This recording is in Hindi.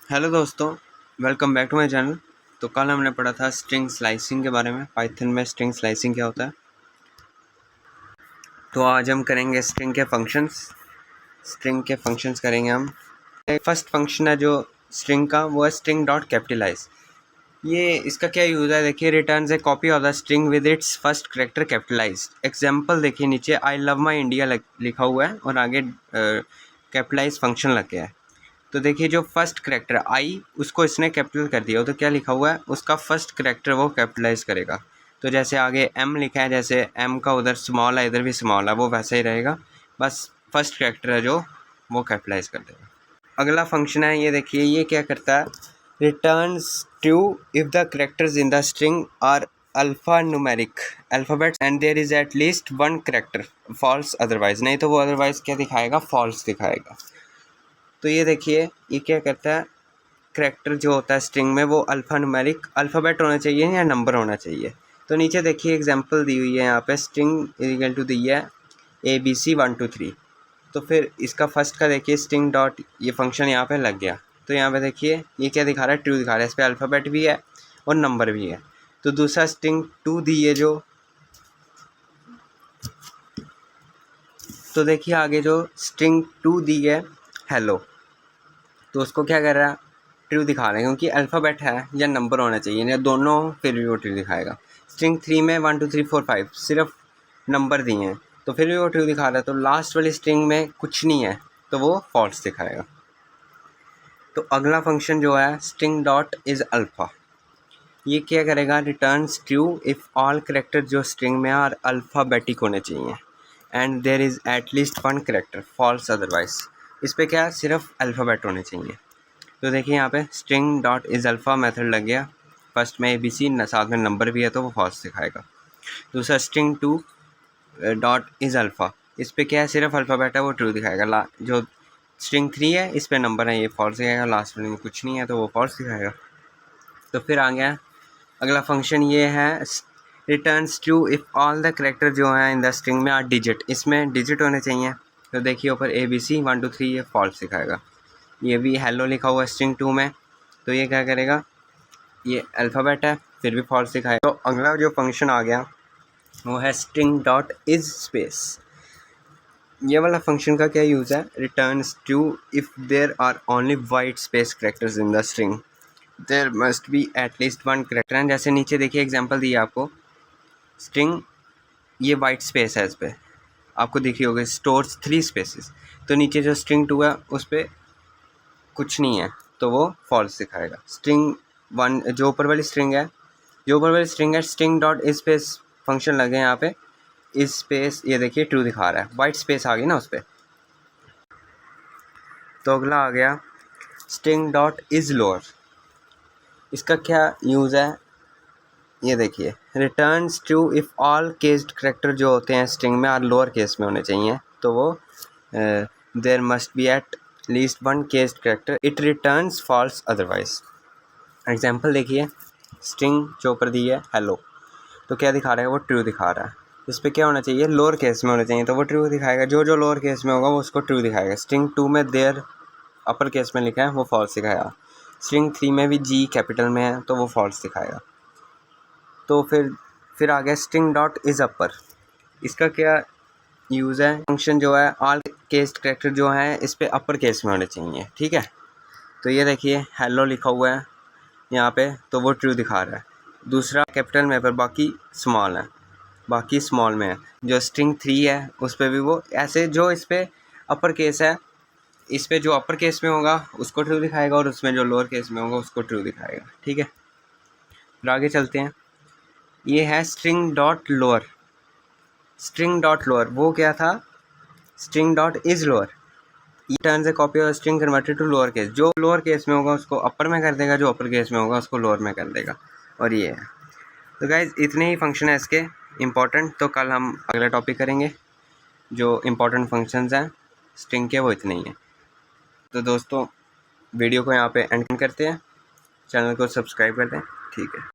हेलो दोस्तों, welcome back to my channel. तो कल हमने पढ़ा था स्ट्रिंग स्लाइसिंग के बारे में। पाइथन में स्ट्रिंग स्लाइसिंग क्या होता है। तो आज हम करेंगे स्ट्रिंग के फंक्शंस करेंगे हम। फर्स्ट फंक्शन है जो स्ट्रिंग का, वो है स्ट्रिंग डॉट कैपिटलाइज। ये इसका क्या यूज़ है, देखिए, returns A copy of the string with its first character capitalised. Example देखिए, नीचे आई लव माई इंडिया लिखा हुआ है और आगे कैपिटलाइज फंक्शन लग गया है। तो देखिए, जो फर्स्ट करेक्टर आई उसको इसने कैपिटल कर दिया, तो क्या लिखा हुआ है, उसका फर्स्ट करेक्टर वो कैपिटलाइज करेगा। तो जैसे आगे एम लिखा है, जैसे एम का उधर स्मॉल है इधर भी स्मॉल है, वो वैसे ही रहेगा, बस फर्स्ट करेक्टर है जो वो कैपिटलाइज कर देगा। अगला फंक्शन है, ये देखिए, ये क्या करता है, returns true if the characters in the string are alphanumeric alphabets and there is at least one character, false otherwise. नहीं तो वो अदरवाइज क्या दिखाएगा, फॉल्स दिखाएगा। तो ये देखिए, ये क्या करता है, करैक्टर जो होता है स्ट्रिंग में वो अल्फ़ा न्यूमेरिक अल्फ़ाबेट होना चाहिए या नंबर होना चाहिए। तो नीचे देखिए एग्जांपल दी हुई है, यहाँ पे स्ट्रिंग इक्वल टू दी है ABC 1 2 3। तो फिर इसका फर्स्ट का देखिए स्ट्रिंग डॉट, ये फंक्शन यहाँ पे लग गया। तो यहाँ पे देखिए ये क्या दिखा रहा है, ट्रू दिखा रहा है, इस पर अल्फ़ाबेट भी है और नंबर भी है। तो दूसरा स्ट्रिंग 2 दी है जो, तो देखिए आगे जो स्ट्रिंग 2 दी है हेलो, तो उसको क्या कर रहा है, ट्रू दिखा रहे हैं, क्योंकि अल्फ़ाबेट है या नंबर होना चाहिए, या दोनों, फिर भी वो ट्रू दिखाएगा। स्ट्रिंग 3 में 1 2 3 4 5 सिर्फ नंबर दिए हैं, तो फिर भी वो ट्रू दिखा रहा है। तो लास्ट वाली स्ट्रिंग में कुछ नहीं है, तो वो फॉल्स दिखाएगा। तो अगला फंक्शन जो है स्ट्रिंग डॉट इज़ अल्फ़ा, ये क्या करेगा, returns true if all character जो स्ट्रिंग में आर अल्फ़ाबेटिक होने चाहिए and there is at least one character, false otherwise. इस पर क्या, सिर्फ अल्फ़ाबेट होने चाहिए। तो देखिए यहाँ पे string dot is alpha method लग गया, फर्स्ट में ABC साथ में नंबर भी है, तो वो फॉल्स दिखाएगा। दूसरा स्ट्रिंग 2 डॉट इज़ अल्फ़ा, इस पे क्या है, सिर्फ अल्फ़ाबेट है, वो ट्रू दिखाएगा। जो स्ट्रिंग 3 है इस पे नंबर है, ये फॉल्स दिखाएगा। लास्ट में कुछ नहीं है तो वो फॉल्स दिखाएगा। तो फिर आ गया अगला फंक्शन, ये है returns true if all the character जो हैं इन द स्ट्रिंग में आर डिजिट, इसमें डिजिट होने चाहिए। तो देखिए ऊपर ABC 1 2 3 ये फॉल्स दिखाएगा। ये भी हेलो लिखा हुआ है स्ट्रिंग 2 में, तो ये क्या करेगा, ये अल्फ़ाबेट है, फिर भी फॉल्स दिखाएगा। तो अगला जो फंक्शन आ गया वो है स्ट्रिंग डॉट इज़ स्पेस। ये वाला फंक्शन का क्या यूज़ है, returns true if there are only white space characters in the string, there must be at least one character. And जैसे नीचे देखिए एग्जांपल दिया आपको, स्ट्रिंग ये वाइट स्पेस है, इस पर आपको दिखी होगी स्टोर्स 3 स्पेसिस, तो नीचे जो स्ट्रिंग 2 है उस पर कुछ नहीं है, तो वो फॉल्स दिखाएगा। स्ट्रिंग 1 जो ऊपर वाली स्ट्रिंग है, स्ट्रिंग डॉट इस स्पेस फंक्शन लगे यहाँ पे, इस स्पेस, ये देखिए ट्रू दिखा रहा है, वाइट स्पेस आ गई ना उस पर। तो अगला आ गया स्ट्रिंग डॉट इज़ लोअर। इसका क्या यूज़ है, ये देखिए, returns true if all केस्ड character जो होते हैं स्ट्रिंग में आर लोअर केस में होने चाहिए, तो वो there must be at least one cased character, it returns false otherwise. Example देखिए, स्ट्रिंग जो ऊपर दी है हेलो, तो क्या दिखा रहा है, वो ट्रू दिखा रहा है। इस पर क्या होना चाहिए, लोअर केस में होना चाहिए, तो वो ट्रू दिखाएगा। जो जो लोअर केस में होगा वो उसको ट्रू दिखाएगा। स्ट्रिंग 2 में देयर अपर केस में लिखा है, वो फॉल्स दिखाएगा। स्ट्रिंग 3 में भी G कैपिटल में है, तो वो फॉल्स दिखाएगा। तो फिर आ गया स्ट्रिंग डॉट इज़ अपर। इसका क्या यूज़ है, फंक्शन जो है ऑल केस करेक्टर जो है इस पर अपर केस में होने चाहिए, ठीक है। तो ये देखिए हेलो लिखा हुआ है यहाँ पे, तो वो ट्रू दिखा रहा है। दूसरा कैपिटल में, पर बाकी स्मॉल है, बाकी स्मॉल में है। जो स्ट्रिंग 3 है उस पर भी वो ऐसे, जो इस पर अपर केस है, इस पर जो अपर केस में होगा उसको ट्रू दिखाएगा, और उसमें जो लोअर केस में होगा उसको ट्रू दिखाएगा, ठीक है। फिर आगे चलते हैं, ये है string dot lower. String dot lower वो क्या था, स्ट्रिंग डॉट इज़ लोअर, ये turns a copy of string converted to lower case. जो लोअर केस में होगा उसको अपर में कर देगा, जो अपर केस में होगा उसको लोअर में कर देगा, और ये है। तो गाइज़ इतने ही फंक्शन है इसके इम्पॉर्टेंट। तो कल हम अगला टॉपिक करेंगे, जो इम्पॉर्टेंट फंक्शंस हैं स्ट्रिंग के, वो इतने ही हैं। तो दोस्तों वीडियो को यहाँ पे एंड करते हैं, चैनल को सब्सक्राइब कर दें, ठीक है।